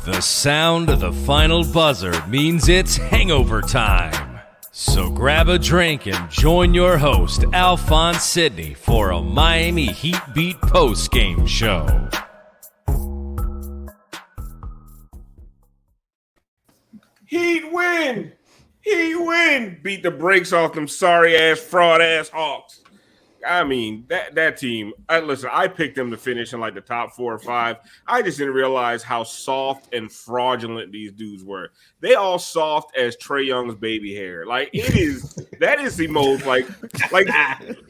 The sound of the final buzzer means it's hangover time. So grab a drink and join your host, Alphonse Sidney, for a Miami Heat Beat post-game show. Heat win! Heat win! Beat the brakes off them sorry-ass, fraud-ass Hawks. I mean, that team, listen, I picked them to finish in like the top 4 or 5. I just didn't realize how soft and fraudulent these dudes were. They all soft as Trae Young's baby hair. Like, that is the most, like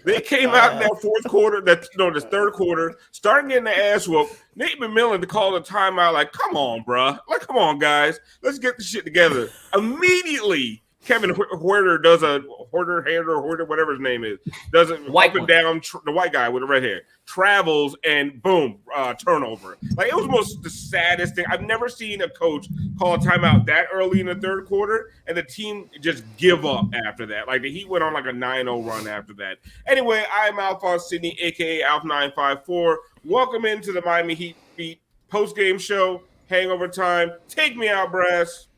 they came out in that fourth quarter, the third quarter, starting getting the ass whooped. Nate McMillan to call a timeout, like, come on, bruh. Like, come on, guys. Let's get this shit together. Immediately, Kevin Huerter does a Huerter, whatever his name is, does it up and down. The white guy with the red hair travels and boom, turnover. Like, it was the saddest thing. I've never seen a coach call a timeout that early in the third quarter and the team just give up after that. Like, the Heat went on like a 9-0 run after that. Anyway, I'm Alphonse Sidney, aka Alf954. Welcome into the Miami Heat Beat post-game show, Hangover Time. Take me out, Brass.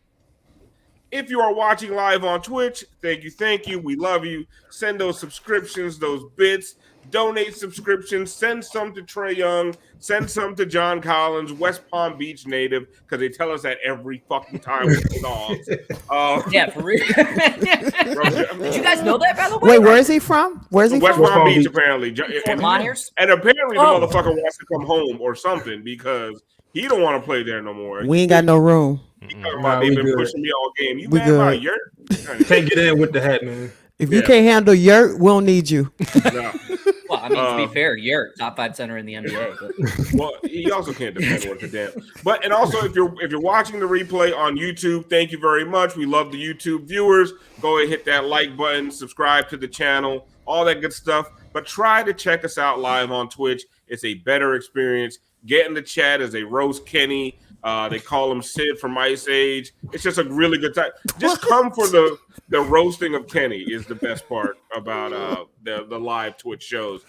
If you are watching live on Twitch, thank you. We love you. Send those subscriptions, those bits. Donate subscriptions. Send some to Trae Young. Send some to John Collins, West Palm Beach native, because they tell us that every fucking time with the dogs. Yeah, for real. Did you guys know that, by the way? Wait, where is he from? Where's he West from? Palm Beach, apparently. Fort Myers? And apparently the motherfucker wants to come home or something because he don't want to play there no more. We ain't got no room. They've been pushing me all game. You mad about Yurt? Can't get in with the hat, man. If you can't handle Yurt, we'll need you. No. Well, I mean, to be fair, Yurt, top 5 center in the NBA. But. Well, he also can't defend worth a damn. But and also, if you're watching the replay on YouTube, thank you very much. We love the YouTube viewers. Go ahead, hit that like button, subscribe to the channel, all that good stuff. But try to check us out live on Twitch. It's a better experience. Get in the chat as they roast Kenny. They call him Sid from Ice Age. It's just a really good time. Just come for the roasting of Kenny is the best part about the live Twitch shows.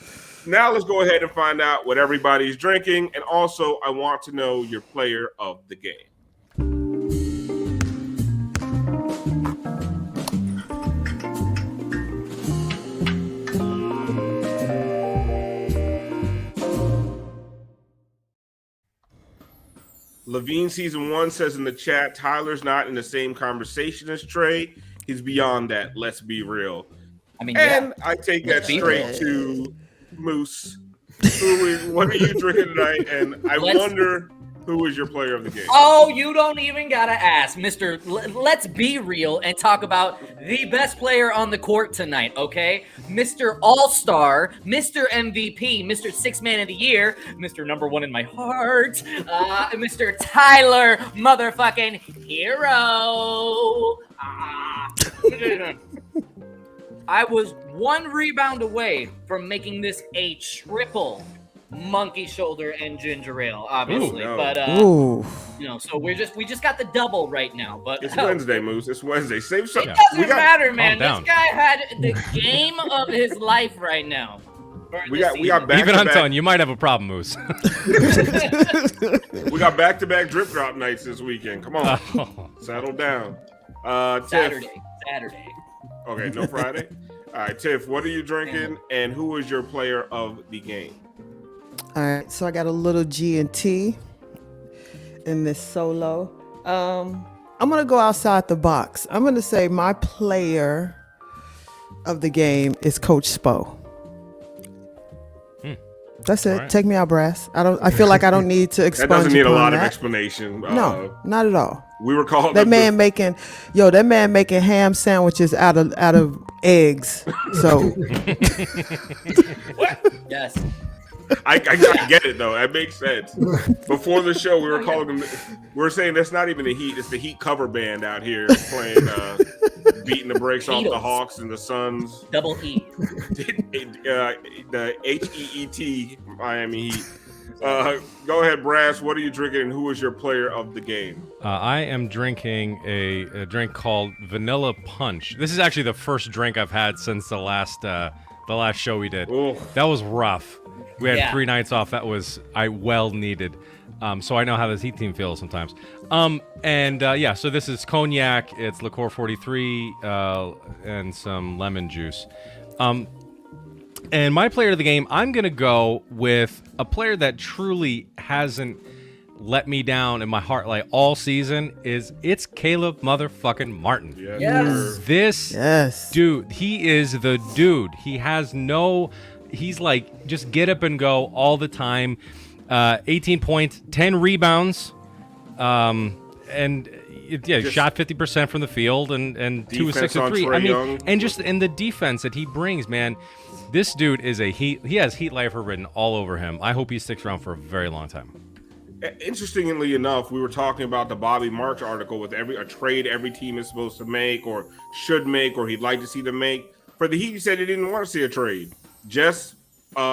Now let's go ahead and find out what everybody's drinking. And also, I want to know your player of the game. Levine Season 1 says in the chat, Tyler's not in the same conversation as Trae. He's beyond that. Let's be real. I mean, I take that straight to Moose. What are you drinking tonight? And I wonder who is your player of the game. Oh, you don't even got to ask, Mr. Let's be real and talk about the best player on the court tonight, okay? Mr. All-Star, Mr. MVP, Mr. Sixth Man of the Year, Mr. Number 1 in my heart, Mr. Tyler motherfucking Herro. I was 1 rebound away from making this a triple monkey shoulder and ginger ale, obviously. Ooh, no. But so we just got the double right now. But it's Wednesday, Moose. It's Wednesday. Save some. It doesn't matter, man. This guy had the game of his life right now. We got back. Even I'm telling you, might have a problem, Moose. We got back-to-back drip drop nights this weekend. Come on, settle down. Saturday. Okay, no Friday. All right, Tiff, what are you drinking, and who is your player of the game? All right, so I got a little G&T in this solo. I'm going to go outside the box. I'm going to say my player of the game is Coach Spo. That's it. Right. Take me out, Brass. I feel like I don't need to explain. That doesn't need a lot of explanation. No, not at all. We were called that man making ham sandwiches out of eggs. So what? Yes. I get it though. That makes sense. Before the show, we were calling them. We were saying that's not even the Heat. It's the Heat cover band out here playing, beating the brakes off the Hawks and the Suns. Double E. The HEET Miami Heat. Go ahead, Brass. What are you drinking, and who is your player of the game? I am drinking a drink called Vanilla Punch. This is actually the first drink I've had since the last the last show we did. Oof. That was rough. We had Yeah. 3 nights off. That was well needed. So I know how this Heat team feels sometimes. So this is cognac. It's liqueur 43 and some lemon juice. And my player of the game, I'm gonna go with a player that truly hasn't let me down in my heart like all season. It's Caleb motherfucking Martin. Yes. This dude, he is the dude. He's like just get up and go all the time. 18 points, 10 rebounds, shot 50% from the field and 2 of 6 of 3. I mean, and just in the defense that he brings, man, this dude is he has Heat lifer written all over him. I hope he sticks around for a very long time. Interestingly enough, we were talking about the Bobby Marks article with a trade every team is supposed to make or should make or he'd like to see them make. For the Heat, he said he didn't want to see a trade. Just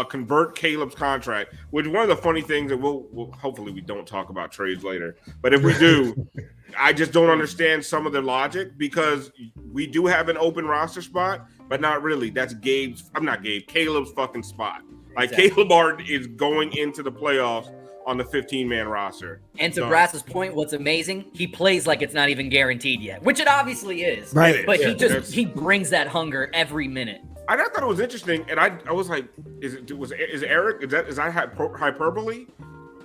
convert Caleb's contract, which one of the funny things that we'll hopefully we don't talk about trades later. But if we do, I just don't understand some of the logic because we do have an open roster spot, but not really. That's Caleb's fucking spot. Like exactly. Caleb Martin is going into the playoffs on the 15-man roster. And to Brass's point, what's amazing, he plays like it's not even guaranteed yet, which it obviously is. Right. But he brings that hunger every minute. I thought it was interesting, and I was like, is Eric, is that hyperbole?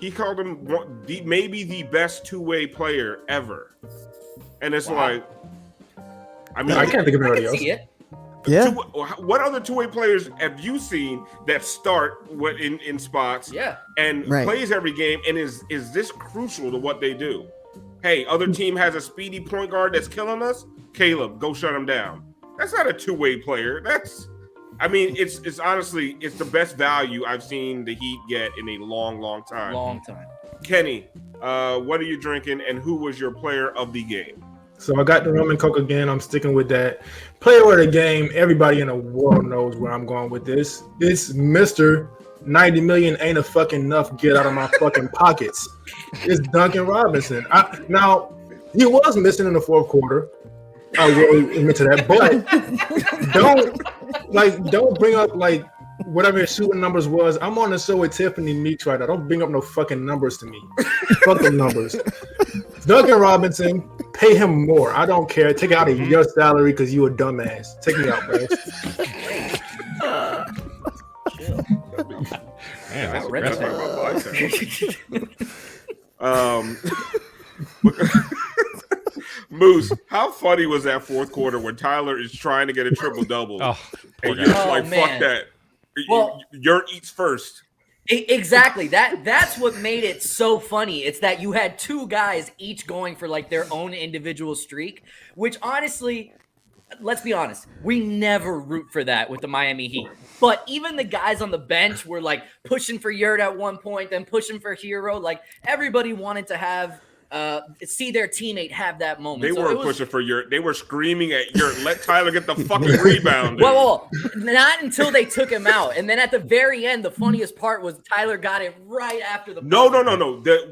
He called him maybe the best two-way player ever. And it's like, I mean, I can't think of anybody else. See it. Yeah. What other two-way players have you seen that start in spots and plays every game and is this crucial to what they do? Hey, other team has a speedy point guard that's killing us. Caleb, go shut him down. That's not a two-way player. It's honestly, it's the best value I've seen the Heat get in a long time. Long time. Kenny, what are you drinking and who was your player of the game? So I got the rum and coke again. I'm sticking with that. Player of the game, everybody in the world knows where I'm going with this. It's Mr. 90 million ain't a fucking enough. Get out of my fucking pockets. It's Duncan Robinson. Now, he was missing in the fourth quarter. I will admit to that. But don't bring up like whatever his shooting numbers was. I'm on the show with Tiffany Meeks right now. Don't bring up no fucking numbers to me. Fuck them numbers. Duncan Robinson, pay him more. I don't care. Take it out of your salary because you a dumbass. Take me out, bro. Man, that's Moose, how funny was that fourth quarter when Tyler is trying to get a triple-double? And you're just like, fuck that. Well, Yurt eats first. Exactly. That's what made it so funny. It's that you had two guys each going for like their own individual streak, which honestly, let's be honest, we never root for that with the Miami Heat. But even the guys on the bench were like pushing for Yurt at one point, then pushing for Herro. Like everybody wanted to have see their teammate have that moment. They were pushing for Yurt. They were screaming at Yurt, let Tyler get the fucking rebound. Well, not until they took him out. And then at the very end, the funniest part was Tyler got it right after the No.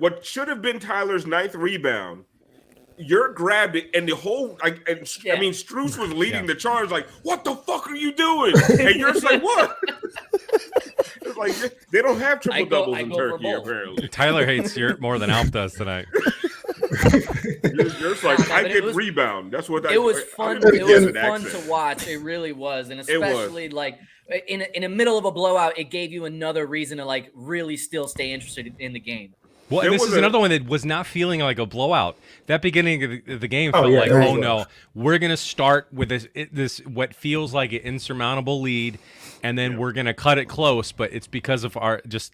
What should have been Tyler's ninth rebound, Yurt grabbed it, and the whole Strus was leading the charge. Like, what the fuck are you doing? And Yurt's like, what? It's like they don't have triple doubles in Turkey apparently. Tyler hates Yurt more than Alf does tonight. Yurt's like, I get rebound. That's what it was fun. It was fun to watch. It really was, and especially like in the middle of a blowout, it gave you another reason to like really still stay interested in the game. Well, and this is another one that was not feeling like a blowout. That beginning of the game felt like, no, we're going to start with this what feels like an insurmountable lead, and then we're going to cut it close, but it's because of our just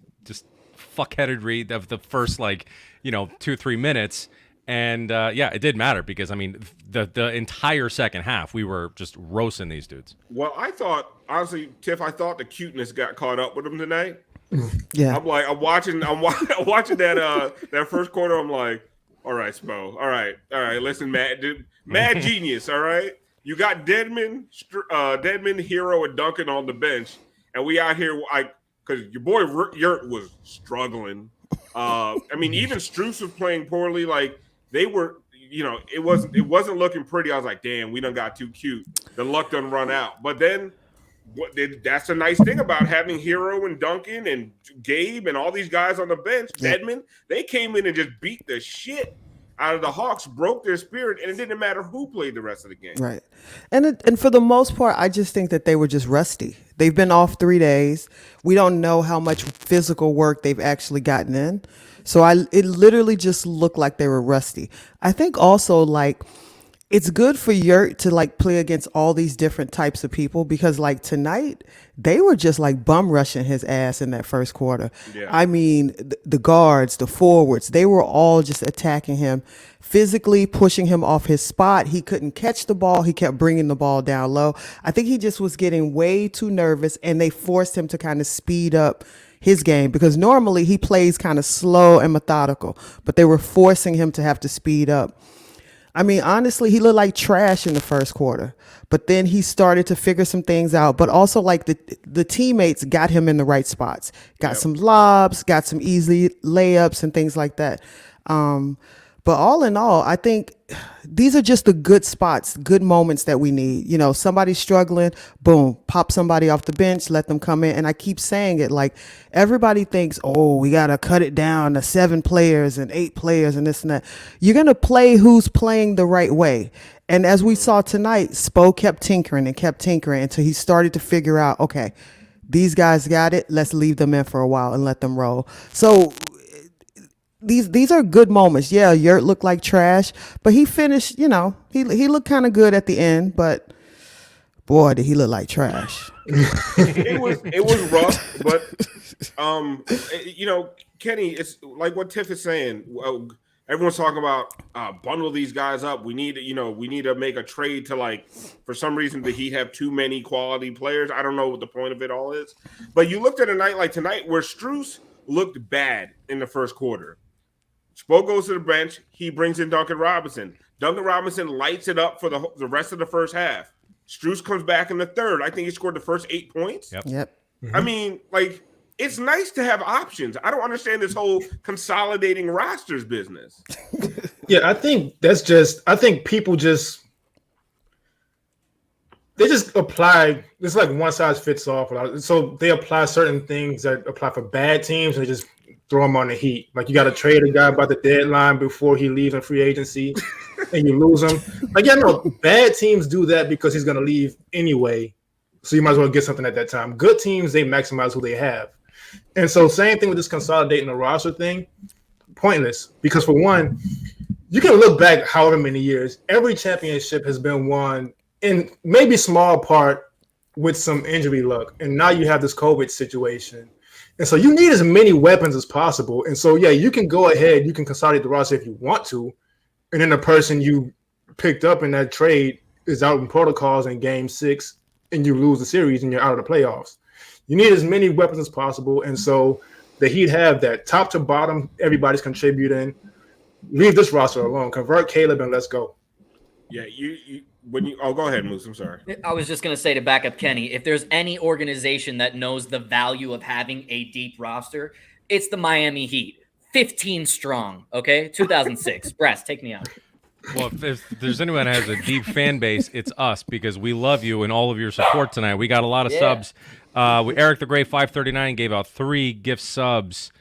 fuckheaded read of the first 2-3 minutes. And it did matter because the entire second half we were just roasting these dudes. Well, I thought honestly, Tiff, the cuteness got caught up with them tonight. Yeah, I'm watching that first quarter. I'm like, all right, Spo, all right. Listen, mad genius. All right, you got Dedmon, Herro, and Duncan on the bench, and we out here because your boy Yurt was struggling. Even Strus was playing poorly. Like they were, it wasn't looking pretty. I was like, damn, we done got too cute. The luck done run out. But then That's a nice thing about having Herro and Duncan and Gabe and all these guys on the bench. Yep. Dedmon, they came in and just beat the shit out of the Hawks, broke their spirit, and it didn't matter who played the rest of the game. Right. And for the most part, I just think that they were just rusty. They've been off 3 days. We don't know how much physical work they've actually gotten in. So it literally just looked like they were rusty. I think also like it's good for Yurt to like play against all these different types of people because like tonight they were just like bum rushing his ass in that first quarter. Yeah. I mean, the guards, the forwards, they were all just attacking him, physically pushing him off his spot. He couldn't catch the ball. He kept bringing the ball down low. I think he just was getting way too nervous and they forced him to kind of speed up his game because normally he plays kind of slow and methodical, but they were forcing him to have to speed up. I mean, honestly, he looked like trash in the first quarter, but then he started to figure some things out. But also, like the teammates got him in the right spots, got some lobs, got some easy layups and things like that. But all in all, I think these are just the good spots, good moments that we need. You know, somebody's struggling, boom, pop somebody off the bench, let them come in. And I keep saying it like everybody thinks, oh, we got to cut it down to 7 players and 8 players and this and that. You're going to play who's playing the right way. And as we saw tonight, Spo kept tinkering until he started to figure out, okay, these guys got it. Let's leave them in for a while and let them roll. So these are good moments. Yeah, Yurt looked like trash, but he finished, you know, he looked kind of good at the end, but boy, did he look like trash. it was rough, but you know, Kenny, it's like what Tiff is saying. Everyone's talking about bundle these guys up. We need to make a trade to like, for some reason, the Heat have too many quality players. I don't know what the point of it all is, but you looked at a night like tonight where Strus looked bad in the first quarter. Spo goes to the bench. He brings in Duncan Robinson. Duncan Robinson lights it up for the rest of the first half. Strus comes back in the third. I think he scored the first 8 points. Yep. Mm-hmm. I mean, like, it's nice to have options. I don't understand this whole consolidating rosters business. Yeah, I think people just apply. It's like one size fits all. So they apply certain things that apply for bad teams and they just throw them on the Heat. Like you got to trade a guy by the deadline before he leaves in free agency and you lose him. Like, yeah, no, bad teams do that because he's going to leave anyway. So you might as well get something at that time. Good teams, they maximize who they have. And so same thing with this consolidating the roster thing, pointless. Because for one, you can look back however many years, every championship has been won in maybe small part with some injury luck. And now you have this COVID situation. And so you need as many weapons as possible. And so, yeah, you can go ahead, you can consolidate the roster if you want to. And then the person you picked up in that trade is out in protocols in game 6 and you lose the series and you're out of the playoffs. You need as many weapons as possible. And so the Heat have that top to bottom, everybody's contributing. Leave this roster alone. Convert Caleb and let's go. Yeah, go ahead, Moose. I'm sorry. I was just going to say to back up Kenny, if there's any organization that knows the value of having a deep roster, it's the Miami Heat. 15 strong, okay? 2006. Brass, take me out. Well, if there's anyone that has a deep fan base, it's us because we love you and all of your support tonight. We got a lot of subs. Eric the Great 539 gave out 3 gift subs.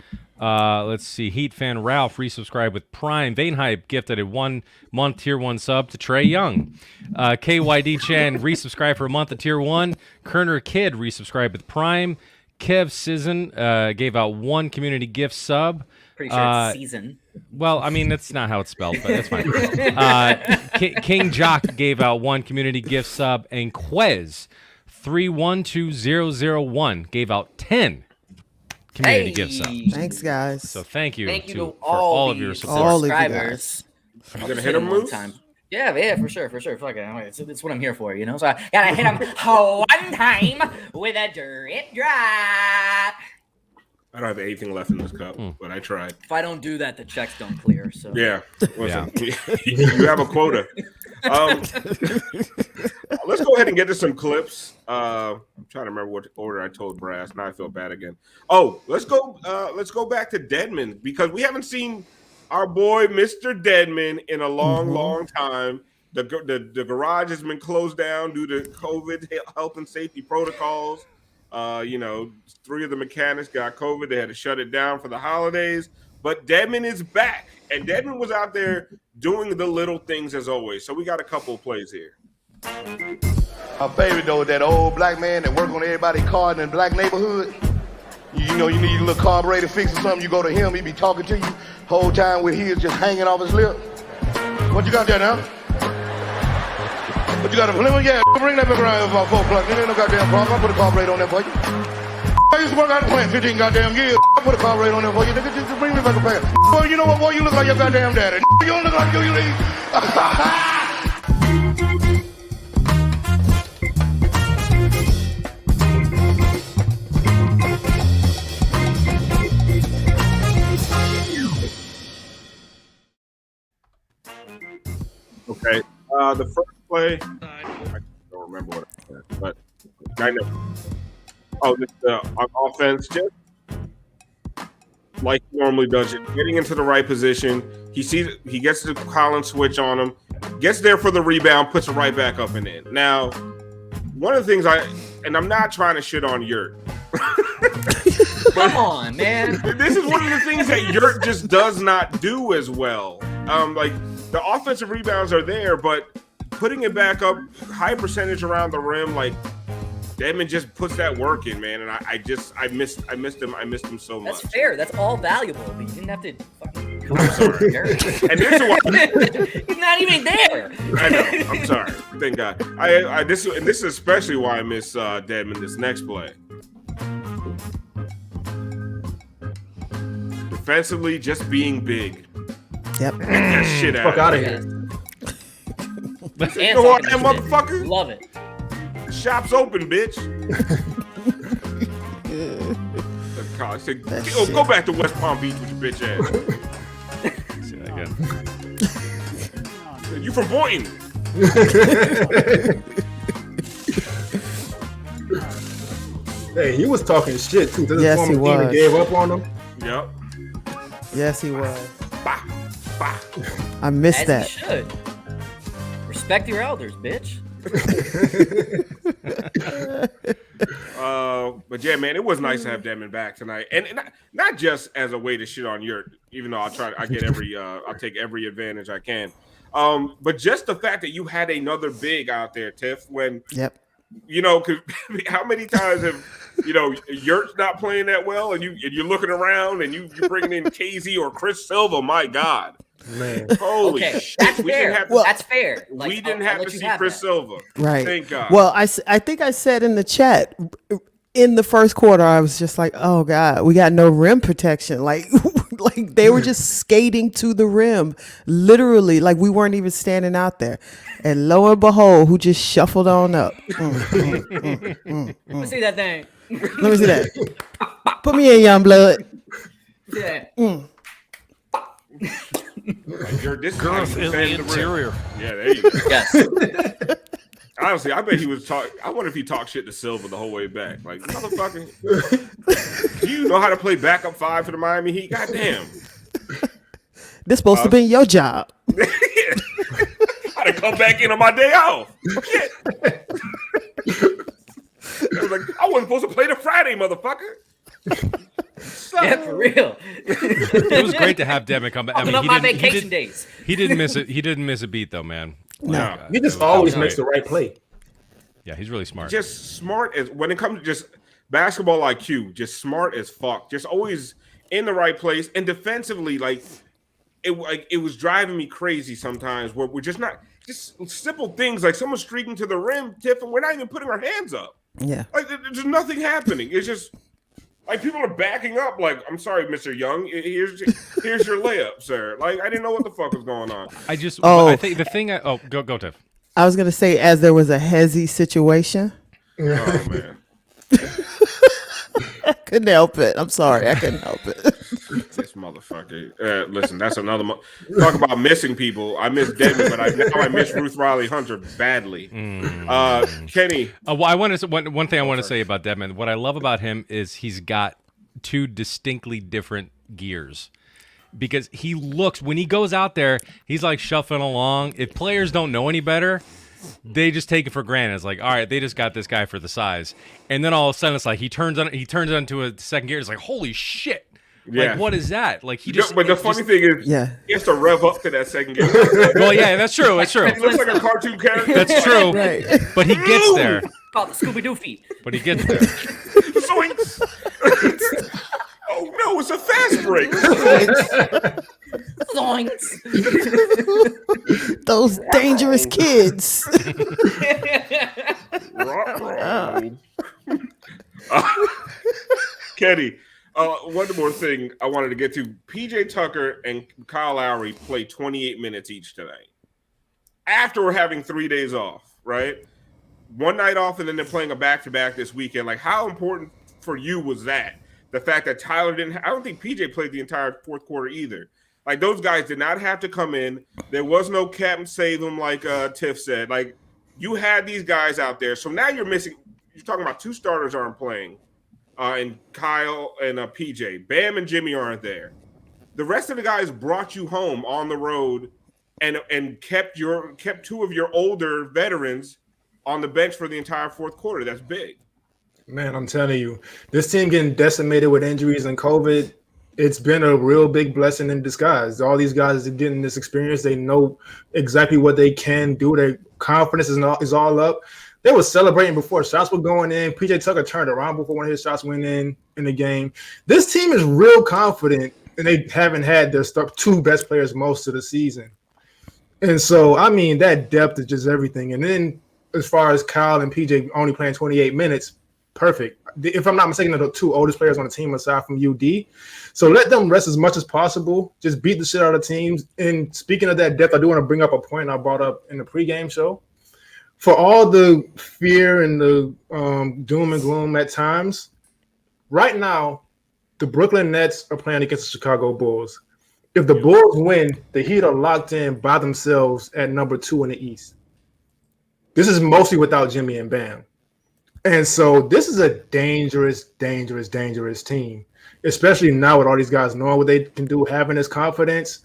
Let's see. Heat fan Ralph resubscribed with Prime. Vane Hype gifted a 1-month Tier 1 sub to Trey Young. KYD Chan resubscribed for a month of Tier 1. Kerner Kid resubscribed with Prime. Kev Sizen gave out 1 community gift sub. Pretty sure it's season. Well, I mean, that's not how it's spelled, but that's fine. King Jock gave out 1 community gift sub, and Quez 312001 gave out 10 community gift subs. Thanks, guys. So thank you, to for all of your support. All of you subscribers. You gonna hit him, Moose? Yeah, for sure. Fuck it. It's what I'm here for, you know? So I gotta hit him one time with a drip drop. I don't have anything left in this cup, but I tried. If I don't do that, the checks don't clear. So yeah, listen, you have a quota. Let's go ahead and get to some clips. I'm trying to remember what order I told Brass. Now I feel bad again. Oh, let's go back to Dedmon because we haven't seen our boy Mr. Dedmon in a long time. The garage has been closed down due to COVID health and safety protocols. 3 of the mechanics got COVID. They had to shut it down for the holidays. But Dedmon is back, and Dedmon was out there doing the little things as always. So we got a couple of plays here. My favorite though, that old black man that work on everybody's car in the black neighborhood. You know, you need a little carburetor fix or something. You go to him, he be talking to you whole time with his just hanging off his lip. What you got there now? What you got a Plymouth? Yeah, bring that back around here about 4 o'clock. There ain't no goddamn problem. I'll put a carburetor on there for you. I used to work out the plant 15 goddamn years. I put a carburetor on there for you. Nigga, just bring me back a pair. Boy, you know what, boy? You look like your goddamn daddy. You don't look like you leave. Okay. The first play, I don't remember what I said, but I know. Oh, this on offense, just like he normally does it, getting into the right position. He gets the Collins switch on him, gets there for the rebound, puts it right back up and in. Now, one of the things I'm not trying to shit on Yurt. Come on, man. This is one of the things that Yurt just does not do as well. Like the offensive rebounds are there, but putting it back up, high percentage around the rim, like Dedmon just puts that work in, man. And I missed him. I missed him so much. That's fair. That's all valuable. But you didn't have to fucking I'm sorry. And this is why he's not even there. I know. I'm sorry. Thank God. This is especially why I miss Dedmon this next play. Defensively, just being big. Yep. Get that shit out. Fuck out of here. You know what, that motherfucker? Love it. Shop's open, bitch. Go back to West Palm Beach with your bitch ass. See that again. You from Boynton? Hey, he was talking shit too. This Yes, he former team was. gave up on him. Yep. Yes, he was. Bah, bah. I missed As that. you should. Respect your elders, bitch. But yeah, man, it was nice to have Dedmon back tonight, and not just as a way to shit on Yurt, even though I'll take every advantage I can. But just the fact that you had another big out there, Tiff, when Yep. because how many times have Yurt's not playing that well, and you're looking around and you bringing in KZ or Chris Silva? My God, Man. holy Okay, shit! that's We fair. didn't have to, That's fair. Like, we didn't I'll have let to you see have Chris that. Silva. Right. Thank God. Well, I think I said in the chat in the first quarter, I was just like, oh God, we got no rim protection. Like they were just skating to the rim, literally, like we weren't even standing out there. And lo and behold, who just shuffled on up. Let me see that thing. Let me see that. Put me in, young blood. Yeah. This Girth in the interior. Yeah, there you go. Yes. Honestly, I bet he was talking. I wonder if he talked shit to Silva the whole way back. Like, motherfucker, you know how to play backup 5 for the Miami Heat? Goddamn. This supposed to be your job. I had to come back in on my day off. Shit. I was like, I wasn't supposed to play the Friday, motherfucker. Yeah, for real. It was great to have Dedmon come back. Open up my vacation days. He didn't miss it. He didn't miss a beat though, man. No. He just always makes the right play. Yeah, he's really smart. Just smart as when it comes to just basketball IQ, just smart as fuck. Just always in the right place. And defensively, it was driving me crazy sometimes where we're just simple things like someone streaking to the rim, Tiff, and we're not even putting our hands up. Yeah. Like there's nothing happening. It's just like people are backing up. Like, I'm sorry, Mr. Young. Here's your layup, sir. Like, I didn't know what the fuck was going on. I think the thing. Go, Tiff. I was going to say, as there was a hezzy situation. Oh, man. I couldn't help it. I'm sorry. I couldn't help it. This motherfucker. Listen, that's another. Talk about missing people. I miss Dedmon, but I miss Ruth Riley Hunter badly. Kenny. Well, I want to one thing I want to say about Dedmon. What I love about him is he's got 2 distinctly different gears. because he looks, when he goes out there, he's like shuffling along. If players don't know any better, they just take it for granted. It's like, all right, they just got this guy for the size. And then all of a sudden it's like he turns into a second gear. It's like, holy shit. Yeah. Like, what is that? Like, he just. But the funny thing is, he has to rev up to that second gear. Well, yeah, that's true. It's true. He looks like a cartoon character. That's true. Right. But he gets there. Called the Scooby-Doo feet. But he gets there. Zoinks. Oh no, it's a fast break. Zoinks. Those dangerous kids. Kenny, one more thing I wanted to get to. PJ Tucker and Kyle Lowry played 28 minutes each today. After we're having 3 days off, right? One night off, and then they're playing a back-to-back this weekend. Like, how important for you was that? The fact that Tyler didn't – I don't think PJ played the entire fourth quarter either. Like, those guys did not have to come in. There was no captain save them, like Tiff said. Like, you had these guys out there. So now you're missing – you're talking about two starters aren't playing, and Kyle and PJ. Bam and Jimmy aren't there. The rest of the guys brought you home on the road and kept two of your older veterans on the bench for the entire fourth quarter. That's big. Man, I'm telling you, this team getting decimated with injuries and COVID, it's been a real big blessing in disguise. All these guys are getting this experience. They know exactly what they can do. Their confidence is all up. They were celebrating before shots were going in. PJ Tucker turned around before one of his shots went in the game. This team is real confident, and they haven't had their two best players most of the season. And so, I mean, that depth is just everything. And then as far as Kyle and PJ only playing 28 minutes, perfect. If I'm not mistaken, they're the two oldest players on the team aside from UD. So let them rest as much as possible. Just beat the shit out of teams. And speaking of that depth, I do want to bring up a point I brought up in the pregame show. For all the fear and the doom and gloom at times, right now, the Brooklyn Nets are playing against the Chicago Bulls. If the Bulls win, the Heat are locked in by themselves at number 2 in the East. This is mostly without Jimmy and Bam. And so this is a dangerous, dangerous, dangerous team, especially now with all these guys knowing what they can do, having this confidence.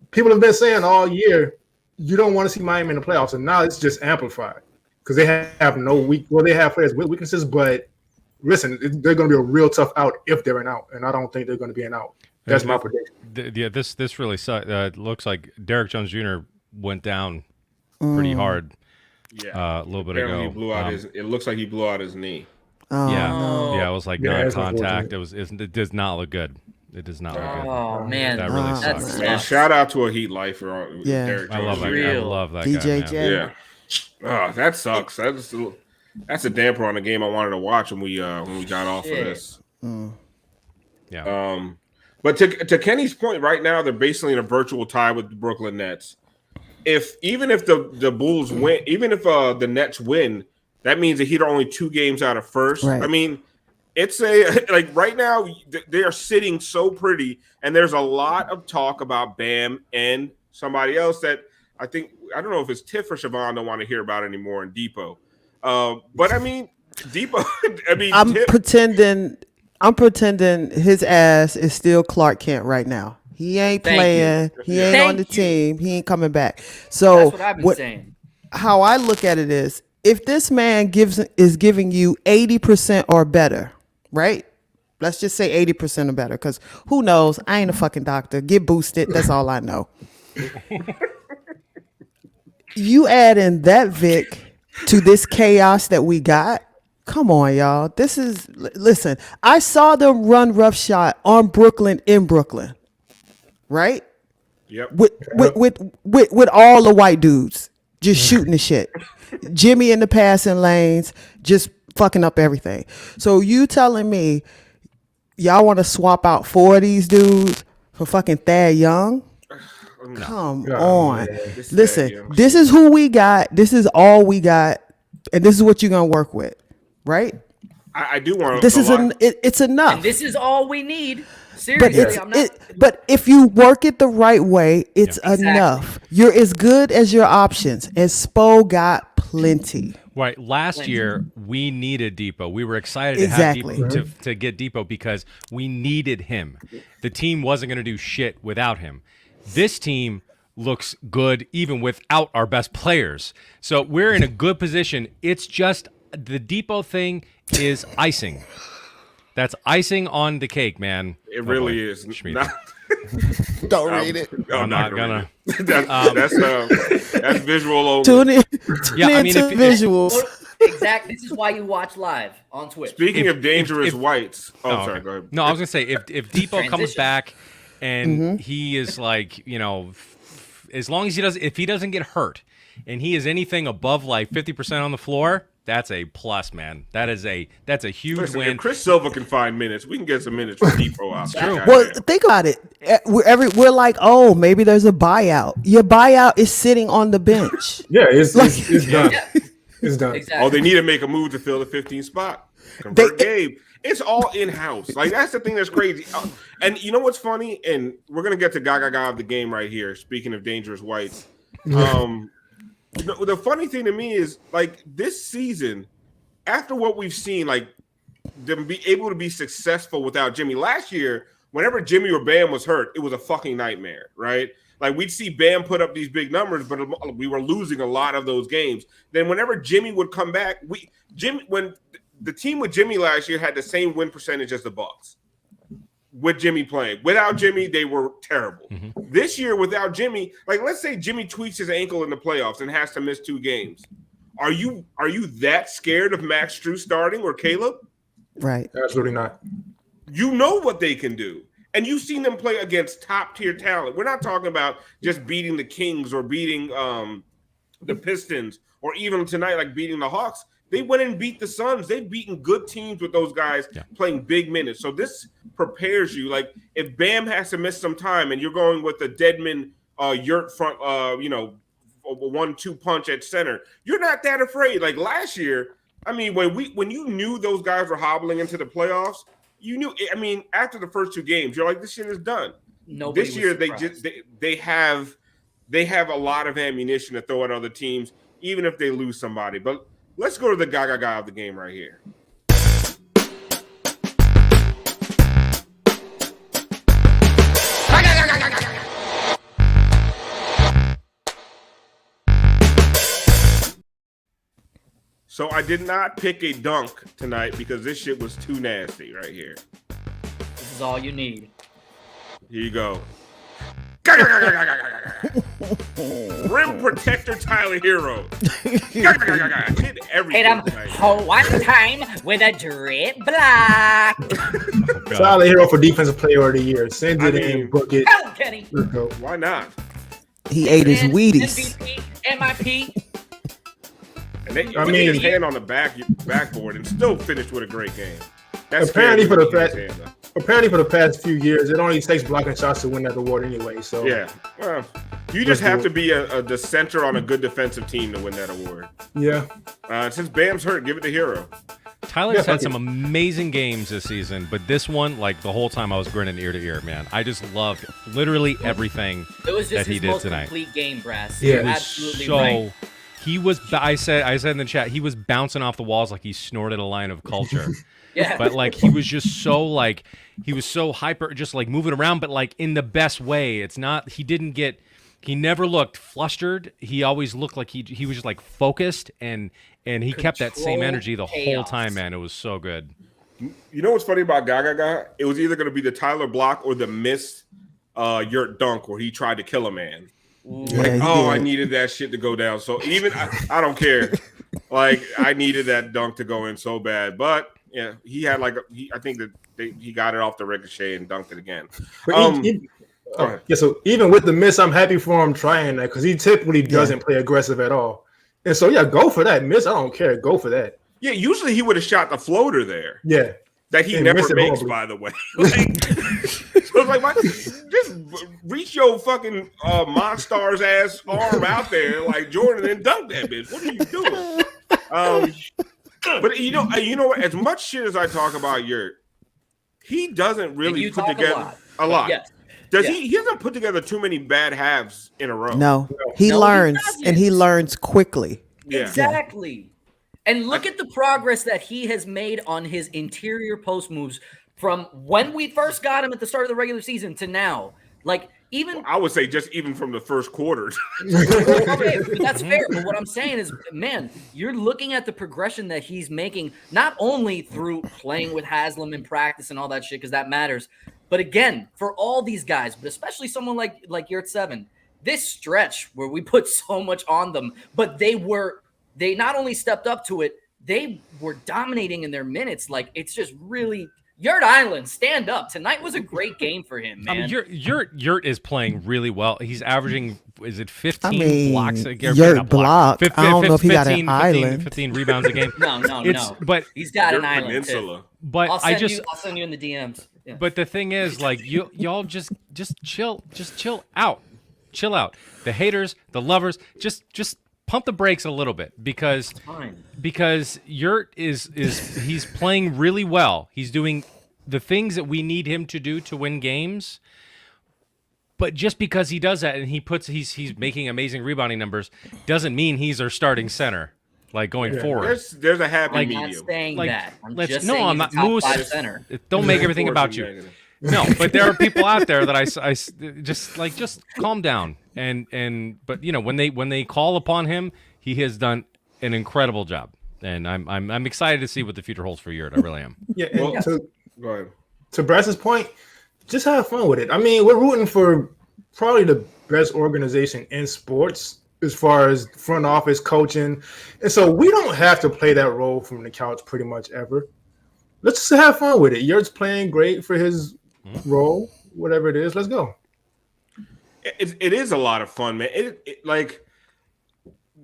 People have been saying all year, you don't want to see Miami in the playoffs, and now it's just amplified because they have they have players with weaknesses, but listen, they're going to be a real tough out if they're an out, and I don't think they're going to be an out. That's my prediction. Yeah, this really sucks. Looks like Derrick Jones Jr. went down pretty hard. Yeah, a little bit apparently ago. he blew out it looks like he blew out his knee. Yeah, it was like non-contact. Unfortunate. It does not look good. It does not look good. Oh man, That really sucks. Man, shout out to a Heat lifer. Derrick Jones. I love that guy. I love that DJJ. guy. Yeah. Oh, that sucks. That's a damper on the game I wanted to watch when we got off of this. Yeah. But to Kenny's point, right now they're basically in a virtual tie with the Brooklyn Nets. Even if the Bulls win, even if the Nets win, that means the Heat are only 2 games out of first. Right. I mean, it's right now they are sitting so pretty, and there's a lot of talk about Bam and somebody else that I don't know if it's Tiff or Siobhan don't want to hear about anymore in Depot. But I mean, Depot. I'm pretending his ass is still Clark Kent right now. He ain't playing. He ain't on the team. He ain't coming back. So that's what I've been saying. How I look at it is, if this man is giving you 80% or better, right? Let's just say 80% or better, because who knows? I ain't a fucking doctor. Get boosted. That's all I know. You add in that Vic to this chaos that we got. Come on, y'all. Listen, I saw them run roughshod on Brooklyn in Brooklyn. Right? Yep. With all the white dudes just shooting the shit. Jimmy in the passing lanes, just fucking up everything. So you telling me y'all want to swap out 4 of these dudes for fucking Thad Young? Come on. Listen, this is who we got. This is all we got. And this is what you're going to work with. Right? I do want to. It's enough. And this is all we need. Seriously, but if you work it the right way, it's enough. You're as good as your options, and Spo got plenty. Right. Last year, we needed Depot. We were excited Exactly. to have Depot, to get Depot because we needed him. The team wasn't going to do shit without him. This team looks good even without our best players. So we're in a good position. It's just the Depot thing is icing. That's icing on the cake, man. It really is. Don't read it. I'm not gonna. That's visual only. Tune in. Yeah, I mean, to visuals. Exactly. This is why you watch live on Twitch. Speaking of dangerous whites. Sorry, okay. go ahead. No, I was gonna say if Depot comes Transition. back and he is like, as long as if he doesn't get hurt and he is anything above like 50% on the floor, that's a plus, man. That's a huge Listen, win. if Chris Silva can find minutes, we can get some minutes for Depot out. true. Well, think about it. We're like, oh, maybe there's a buyout. Your buyout is sitting on the bench. Yeah, it's done. It's done. Exactly. Oh, they need to make a move to fill the 15th spot. Convert Gabe. It's all in-house. Like, that's the thing that's crazy. And you know what's funny? And we're going to get to Gaga of the game right here, speaking of dangerous whites. The funny thing to me is, like, this season, after what we've seen, like, them be able to be successful without Jimmy. Last year, whenever Jimmy or Bam was hurt, it was a fucking nightmare, right? Like, we'd see Bam put up these big numbers, but we were losing a lot of those games. Then whenever Jimmy would come back, when the team with Jimmy last year had the same win percentage as the Bucks. With Jimmy playing. Without Jimmy, they were terrible. Mm-hmm. This year, without Jimmy, like, let's say Jimmy tweaks his ankle in the playoffs and has to miss 2 games. Are you that scared of Max Strus starting or Caleb? Right. Absolutely not. You know what they can do. And you've seen them play against top-tier talent. We're not talking about just beating the Kings or beating the Pistons or even tonight, like beating the Hawks. They went and beat the Suns. They've beaten good teams with those guys playing big minutes. So this prepares you. Like, if Bam has to miss some time and you're going with the Dedmon Yurt front, 1-2 punch at center, you're not that afraid. Like last year, I mean, when you knew those guys were hobbling into the playoffs, you knew. I mean, after the first 2 games, you're like, this shit is done. This year, they have a lot of ammunition to throw at other teams, even if they lose somebody. But let's go to the Gaga of the game right here. So I did not pick a dunk tonight because this shit was too nasty right here. This is all you need. Here you go. Rim protector Tyler Herro. Hit everything. Hit him one time with a drip block. Tyler Herro for Defensive Player of the Year. Send it in, book it. Hell, Kenny. Why not? He ate his Wheaties. MVP, MIP. And then you put his hand on the backboard and still finished with a great game. That's apparently for the past few years, it only takes blocking shots to win that award anyway. So yeah, well, you just have to be the center on a good defensive team to win that award. Yeah. Since Bam's hurt, give it to Herro. Tyler's had some amazing games this season, but this one, like, the whole time I was grinning ear to ear, man. I just loved literally everything that he did tonight. Complete game, Brass. Yeah, You're absolutely right. He was. I said in the chat, he was bouncing off the walls like he snorted a line of culture. Yeah. But like he was just so like he was so hyper, just like moving around, but like in the best way. It's not. He never looked flustered. He always looked like he was just like focused and he kept that same energy the whole time, man. It was so good. You know what's funny about Gaga? It was either going to be the Tyler block or the missed Yurt dunk where he tried to kill a man. I needed that shit to go down. So even I don't care. Like, I needed that dunk to go in so bad. But yeah, he had I think that he got it off the ricochet and dunked it again. So even with the miss, I'm happy for him trying that because he typically doesn't play aggressive at all. And so go for that miss. I don't care. Go for that. Yeah, usually he would have shot the floater there. Yeah. That he never makes, by the way. So it's like, just reach your fucking Monstars ass arm out there like Jordan and dunk that bitch. What are you doing? But you know what? As much shit as I talk about Yurt, he doesn't really put together a lot. Yes. He doesn't put together too many bad halves in a row. No. He learns, and he learns quickly. Yeah. Exactly. And look at the progress that he has made on his interior post moves from when we first got him at the start of the regular season to now. Like, even I would say just even from the first quarter. okay, but that's fair. But what I'm saying is, man, you're looking at the progression that he's making, not only through playing with Haslam in practice and all that shit, because that matters, but again, for all these guys, but especially someone like Yurt 7, this stretch where we put so much on them, but they not only stepped up to it, they were dominating in their minutes. Like, it's just really Yurt Island, stand up. Tonight was a great game for him, man. I mean, Yurt is playing really well. He's averaging, is it 15 blocks a game? Yurt block. I don't know if he got an island. 15 rebounds a game. No. But he's got Yurt an island Peninsula. too. But I'll send you in the DMs. Yeah. But the thing is, like, y'all just chill out. Chill out. The haters, the lovers, just pump the brakes a little bit because Yurt is he's playing really well. He's doing the things that we need him to do to win games. But just because he does that and he's making amazing rebounding numbers doesn't mean he's our starting center, like, going forward. There's a happy I'm medium. not saying Like, that. I'm let's- just no, saying I'm he's not- a top Moose- 5 center. Don't make everything Of about course you. it's negative. No, but there are people out there that I just calm down but you know, when they call upon him, he has done an incredible job, and I'm excited to see what the future holds for Yurt. I really am. Yeah, and Go ahead. to Brass's point, just have fun with it. I mean, we're rooting for probably the best organization in sports as far as front office coaching, and so we don't have to play that role from the couch pretty much ever. Let's just have fun with it. Yurt's playing great for his role, whatever it is. Let's go. It is a lot of fun, man. It like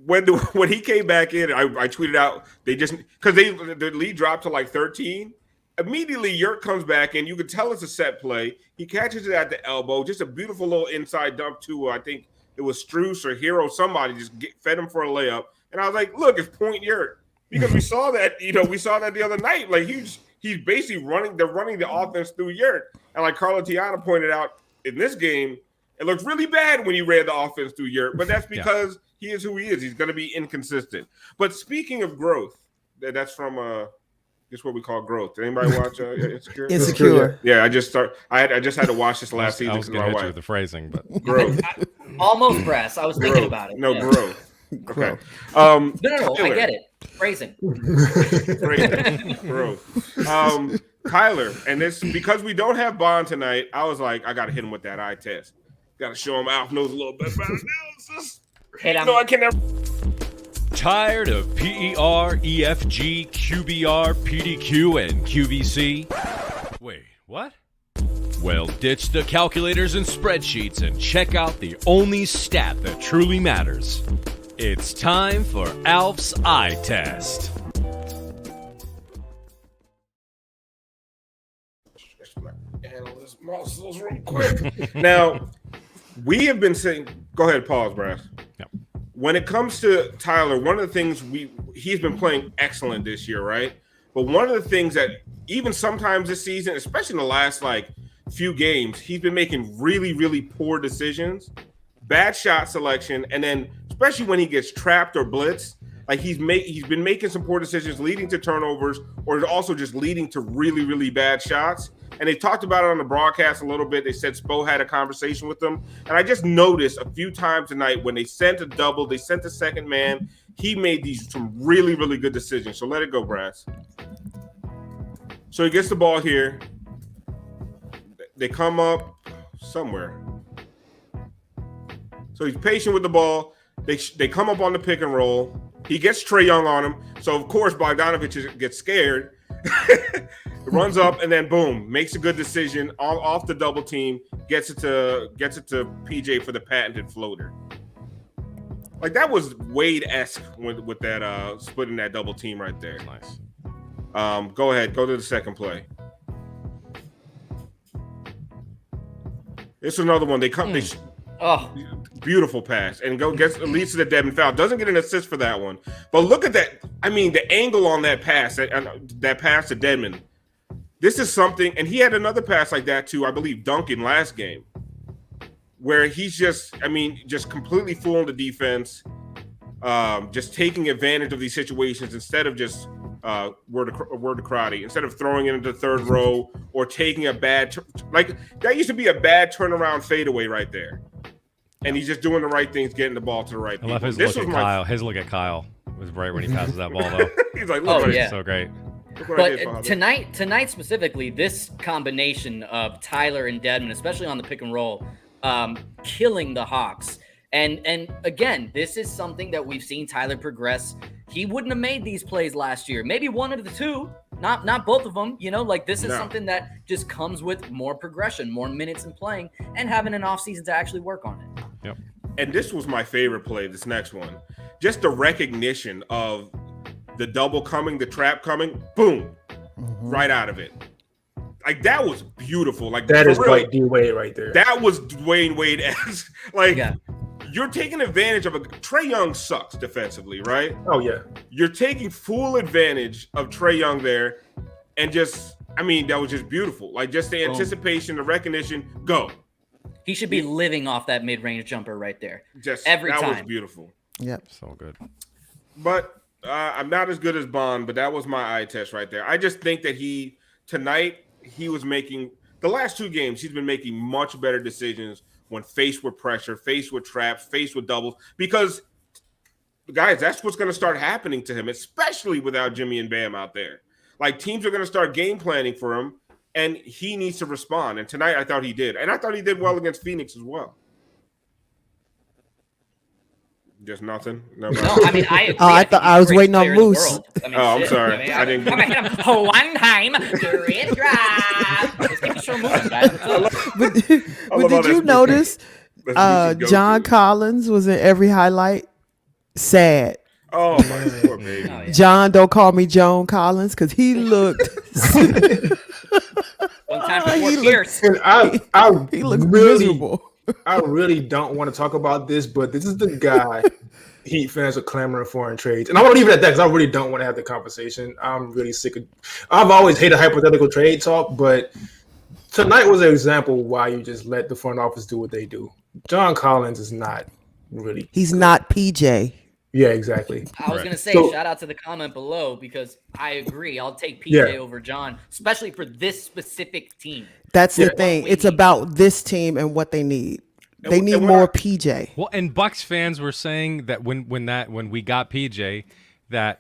when he came back in, I tweeted out they just because the lead dropped to like 13. Immediately, Yurt comes back in. You could tell it's a set play. He catches it at the elbow, just a beautiful little inside dump to I think it was Struce or Herro. Somebody just fed him for a layup, and I was like, "Look, it's point Yurt," because we saw that. We saw that the other night. Like he's basically running. They're running the offense through Yurt, and like Carla Tiana pointed out in this game, it looked really bad when he ran the offense through Yurt, but that's because he is who he is. He's going to be inconsistent. But speaking of growth, that's from guess what we call growth. Did anybody watch Insecure? Insecure. Yeah, I just had to watch this last season. I was going to hit you with the phrasing, but Growth. Almost Brass. I was thinking Growth. about it. No, Yeah. growth. Okay. No, I Tyler. get it. Phrasing. Growth. Tyler, and this because we don't have Bond tonight, I was like, I got to hit him with that eye test. Got to show him Alf knows a little bit about analysis. Hit him. No, I can never. tired of PER, EFG, QBR, PDQ, and QVC? Wait, what? Well, ditch the calculators and spreadsheets and check out the only stat that truly matters. It's time for Alf's eye test. Analyst muscles real quick. Now, we have been saying, go ahead, pause, Brass. Yep. When it comes to Tyler, one of the things he's been playing excellent this year, right? But one of the things that even sometimes this season, especially in the last few games, he's been making really, really poor decisions, bad shot selection, and then especially when he gets trapped or blitzed, like he's been making some poor decisions leading to turnovers or also just leading to really, really bad shots. And they talked about it on the broadcast a little bit. They said Spo had a conversation with them. And I just noticed a few times tonight when they sent a double, they sent the second man, he made some really, really good decisions. So let it go, Brass. So he gets the ball here. They come up somewhere. So he's patient with the ball. They come up on the pick and roll. He gets Trae Young on him. So, of course, Bogdanovich gets scared. Runs up and then, boom, makes a good decision off the double team, gets it to PJ for the patented floater. Like, that was Wade-esque with that splitting that double team right there. Nice. Go ahead. Go to the second play. It's another one. They come. Beautiful pass and leads to the Dedmon foul. Doesn't get an assist for that one, but look at that. I mean, the angle on that pass, that pass to Dedmon. This is something, and he had another pass like that too. I believe Duncan last game, where he's just completely fooling the defense. just taking advantage of these situations instead of just word to karate, instead of throwing it into the third row or taking a bad like that used to be a bad turnaround fadeaway right there. And he's just doing the right things, getting the ball to the right people. I love his look at Kyle. His look at Kyle was right when he passes that ball, though. He's like, look, so great. But tonight specifically, this combination of Tyler and Dedmon, especially on the pick and roll, killing the Hawks. And again, this is something that we've seen Tyler progress. He wouldn't have made these plays last year. Maybe one of the two, not both of them. You know, like this is something that just comes with more progression, more minutes in playing, and having an offseason to actually work on it. Yep. And this was my favorite play, this next one. Just the recognition of the double coming, the trap coming, boom, right out of it. Like, that was beautiful. Like, that is like D-Wade right there. That was Dwayne Wade. Like, you're taking advantage of Trae Young sucks defensively, right? Oh, yeah. You're taking full advantage of Trae Young there. And just, I mean, that was just beautiful. Like, just the anticipation, the recognition, go. He should be living off that mid-range jumper right there. Just every time. That was beautiful. Yep. So good. But I'm not as good as Bond, but that was my eye test right there. I just think that tonight, he was making, the last two games, he's been making much better decisions when faced with pressure, faced with traps, faced with doubles. Because, guys, that's what's going to start happening to him, especially without Jimmy and Bam out there. Like, teams are going to start game planning for him, and he needs to respond. And tonight, I thought he did. And I thought he did well against Phoenix as well. Just nothing. No, I mean, I agree. I was waiting on Moose. I mean, I'm sorry. I didn't. I'm gonna hit him one time. Great drive. Just keep the show moving, guys. But did you notice John Collins was in every highlight? Sad. Oh my poor baby. Oh, yeah. John, don't call me Joan Collins because he looked. One time for Fort Pierce. And he looked miserable. I really don't want to talk about this, but this is the guy Heat fans are clamoring for in trades. And I won't leave it at that because I really don't want to have the conversation. I'm really sick of I've always hated hypothetical trade talk, but tonight was an example why you just let the front office do what they do. John Collins is not really. He's not PJ. Yeah, exactly. I was going to say, shout out to the comment below because I agree. I'll take PJ over John, especially for this specific team. That's the thing. It's about this team and what they need. They need more PJ. Well, and Bucks fans were saying that when we got PJ, that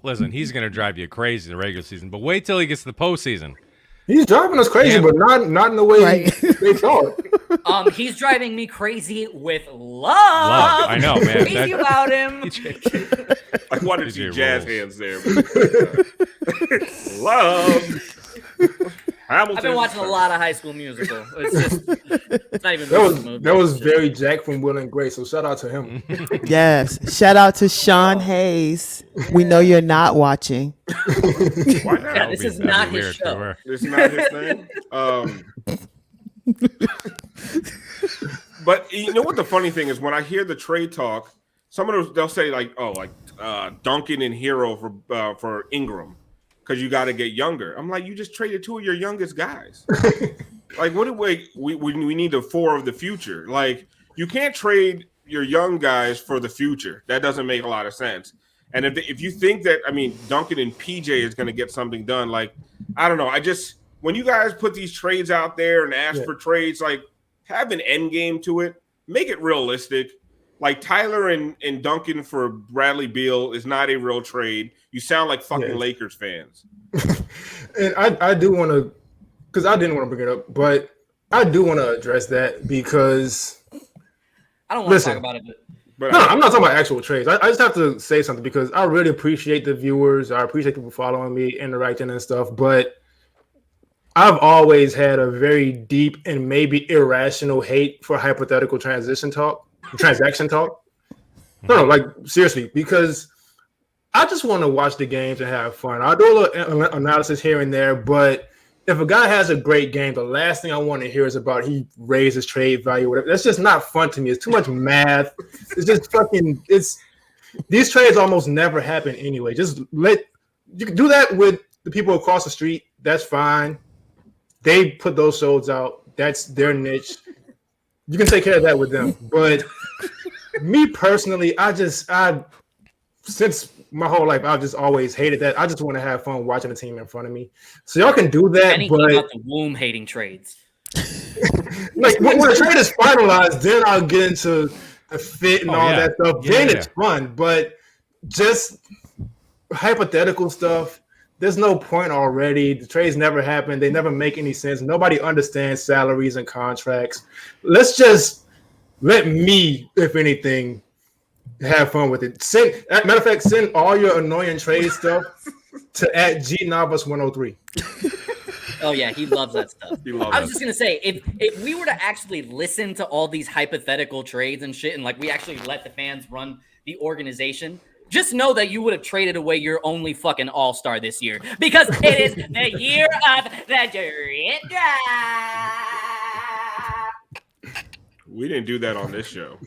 listen, he's going to drive you crazy in the regular season, but wait till he gets to the postseason. He's driving us crazy, but not in the way they thought. He's driving me crazy with love. I know, man. Crazy about him. I wanted to see jazz hands there. Love. Hamilton. I've been watching a lot of High School Musical. It's not even that was very Jack from Will and Grace, so shout out to him. Yes. Shout out to Sean Hayes. We know you're not watching. Why not? Yeah, this is not his show. This is not his thing. But you know what the funny thing is? When I hear the trade talk, they'll say Duncan and Herro for Ingram. Because you got to get younger. I'm like, you just traded two of your youngest guys. Like, what do we need the four of the future? Like, you can't trade your young guys for the future. That doesn't make a lot of sense. And if you think that, Duncan and PJ is going to get something done, like, I don't know. When you guys put these trades out there and ask for trades, like, have an end game to it. Make it realistic. Like, Tyler and Duncan for Bradley Beal is not a real trade. You sound like fucking Lakers fans. And I do want to, because I didn't want to bring it up, but I do want to address that because I don't want to talk about it. But I'm not talking about actual trades. I just have to say something because I really appreciate the viewers. I appreciate people following me, interacting and stuff. But I've always had a very deep and maybe irrational hate for hypothetical transaction talk. No, like seriously, because I just want to watch the games and have fun. I'll do a little analysis here and there, but if a guy has a great game, the last thing I want to hear is about he raised his trade value, whatever. That's just not fun to me. It's too much math. It's just these trades almost never happen anyway. You can do that with the people across the street. That's fine. They put those shows out. That's their niche. You can take care of that with them. But me personally, I since my whole life, I've just always hated that. I just want to have fun watching the team in front of me. So y'all can do that, Kenny but came out the womb hating trades. like when the trade is finalized, then I'll get into the fit and all that stuff. Then it's fun, but just hypothetical stuff. There's no point already. The trades never happen. They never make any sense. Nobody understands salaries and contracts. Let's just let me, if anything, have fun with it. Matter of fact, send all your annoying trade stuff to @GNavas103. Oh yeah, he loves that stuff. I was just gonna say, if we were to actually listen to all these hypothetical trades and shit, and like we actually let the fans run the organization, just know that you would have traded away your only fucking all-star this year, because it is the year of the draft. We didn't do that on this show.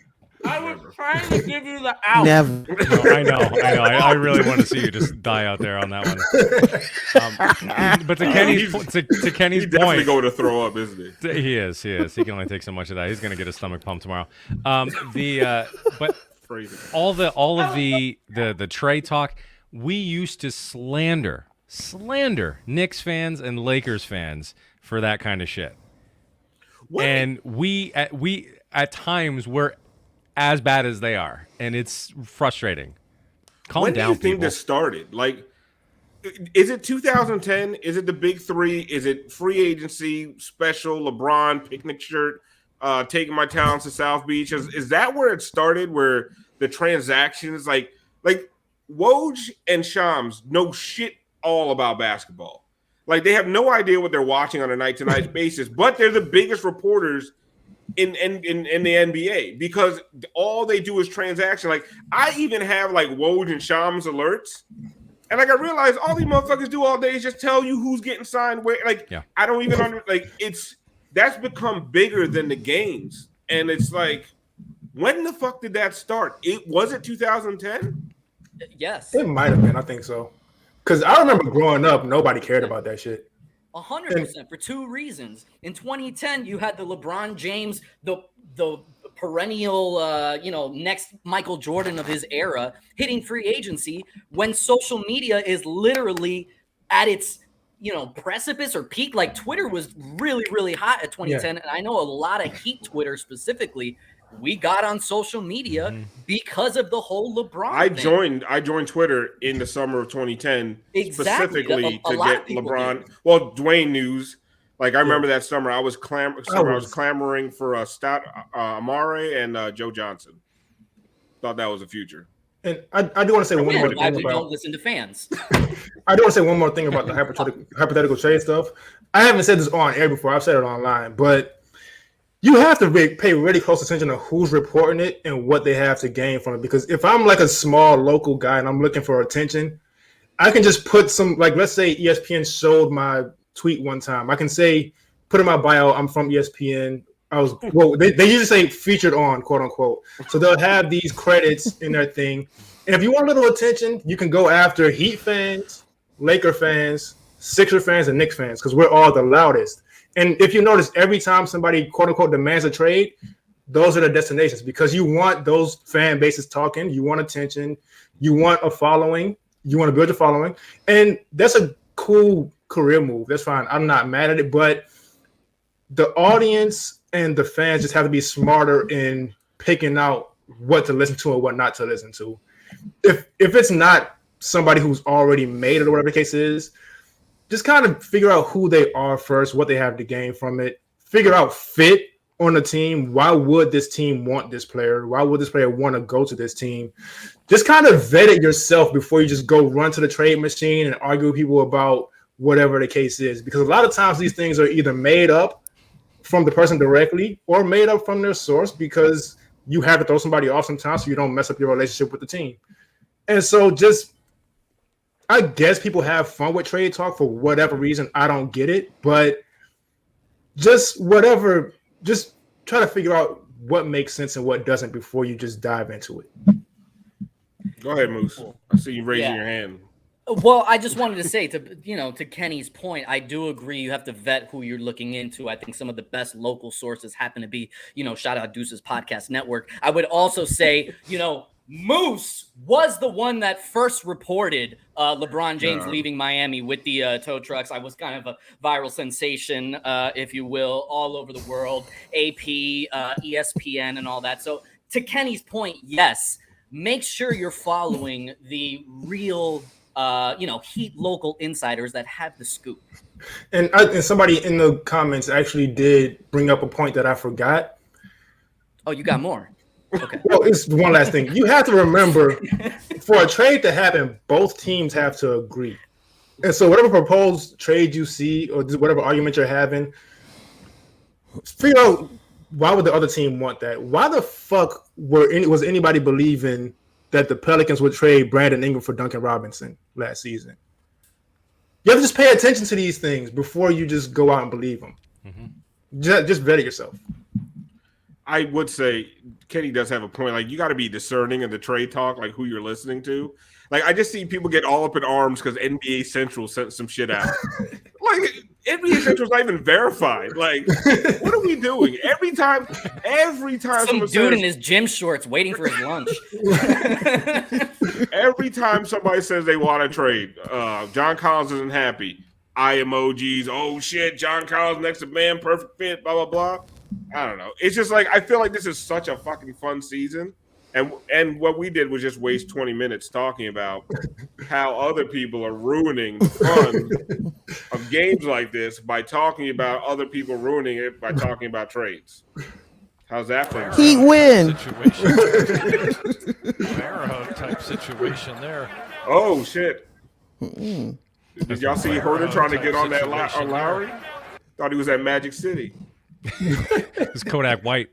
I was trying to give you the out. Never. No, I know. I really want to see you just die out there on that one. But to Kenny's He's definitely point, going to throw up, isn't he? he is. He can only take so much of that. He's going to get a stomach pump tomorrow. But all of the Trey talk, we used to slander Knicks fans and Lakers fans for that kind of shit. What? And we at times were as bad as they are, and it's frustrating. Calm down, people. When do you think this started? Like, is it 2010? Is it the big three? Is it free agency, special, LeBron, picnic shirt, taking my talents to South Beach? Is that where it started, where the transactions, like Woj and Shams know shit all about basketball. Like, they have no idea what they're watching on a night-to-night basis, but they're the biggest reporters in the NBA because all they do is transaction. Like, I even have like Woj and Shams alerts, and like I realize all these motherfuckers do all day is just tell you who's getting signed where. Like, I don't even that's become bigger than the games, and it's like, when the fuck did that start? Was it 2010? Yes, it might have been. I think so, because I remember growing up, nobody cared about that shit. 100% for two reasons. In 2010, you had the LeBron James, the perennial, next Michael Jordan of his era, hitting free agency when social media is literally at its, precipice or peak. Like, Twitter was really, really hot at 2010, and I know a lot of Heat Twitter specifically. We got on social media because of the whole LeBron thing. I joined Twitter in the summer of 2010 specifically to get LeBron. Did. Well, Dwayne news. Like, I remember that summer I was clamoring for Amare and Joe Johnson. Thought that was the future. And I do want to say one more thing about. Don't listen to fans. I do want to say one more thing about the hypothetical trade stuff. I haven't said this on air before. I've said it online, but you have to pay really close attention to who's reporting it and what they have to gain from it. Because if I'm like a small local guy and I'm looking for attention, I can just put some, like, let's say ESPN showed my tweet one time. I can say, put in my bio, I'm from ESPN. They usually say featured on, quote unquote. So they'll have these credits in their thing. And if you want a little attention, you can go after Heat fans, Laker fans, Sixer fans, and Knicks fans, because we're all the loudest. And if you notice, every time somebody, quote unquote, demands a trade, those are the destinations, because you want those fan bases talking. You want attention. You want a following. You want to build a following. And that's a cool career move. That's fine. I'm not mad at it. But the audience and the fans just have to be smarter in picking out what to listen to and what not to listen to. If it's not somebody who's already made it or whatever the case is, just kind of figure out who they are first, what they have to gain from it. Figure out fit on the team. Why would this team want this player? Why would this player want to go to this team? Just kind of vet it yourself before you just go run to the trade machine and argue with people about whatever the case is. Because a lot of times these things are either made up from the person directly or made up from their source, because you have to throw somebody off sometimes so you don't mess up your relationship with the team. And so I guess people have fun with trade talk for whatever reason. I don't get it, but just try to figure out what makes sense and what doesn't before you just dive into it. Go ahead, Moose. I see you raising your hand. Well, I just wanted to say to Kenny's point, I do agree. You have to vet who you're looking into. I think some of the best local sources happen to be, shout out Deuce's Podcast Network. I would also say, Moose was the one that first reported LeBron James leaving Miami with the tow trucks. I was kind of a viral sensation, if you will, all over the world, AP, ESPN, and all that. So to Kenny's point, yes, make sure you're following the real, Heat local insiders that have the scoop. And somebody in the comments actually did bring up a point that I forgot. Oh, you got more? Okay. Well, it's one last thing. You have to remember, for a trade to happen, both teams have to agree. And so whatever proposed trade you see or whatever argument you're having, figure out why would the other team want that? Why the fuck was anybody believing that the Pelicans would trade Brandon Ingram for Duncan Robinson last season? You have to just pay attention to these things before you just go out and believe them. Mm-hmm. Just vet it yourself. I would say Kenny does have a point. Like, you got to be discerning in the trade talk, like who you're listening to. Like, I just see people get all up in arms because NBA Central sent some shit out. Like, NBA Central's not even verified. Like, what are we doing? Every time some dude says, in his gym shorts waiting for his lunch. Every time somebody says they want to trade, John Collins isn't happy. Eye emojis. Oh shit, John Collins next to man, perfect fit. Blah blah blah. I don't know. It's just like I feel like this is such a fucking fun season, and what we did was just waste 20 minutes talking about how other people are ruining the fun of games like this by talking about other people ruining it by talking about trades. How's that for Heat win. Herro type situation there. Oh shit! Did y'all see Herter trying to get on that on Lowry? Thought he was at Magic City. It's Kodak White.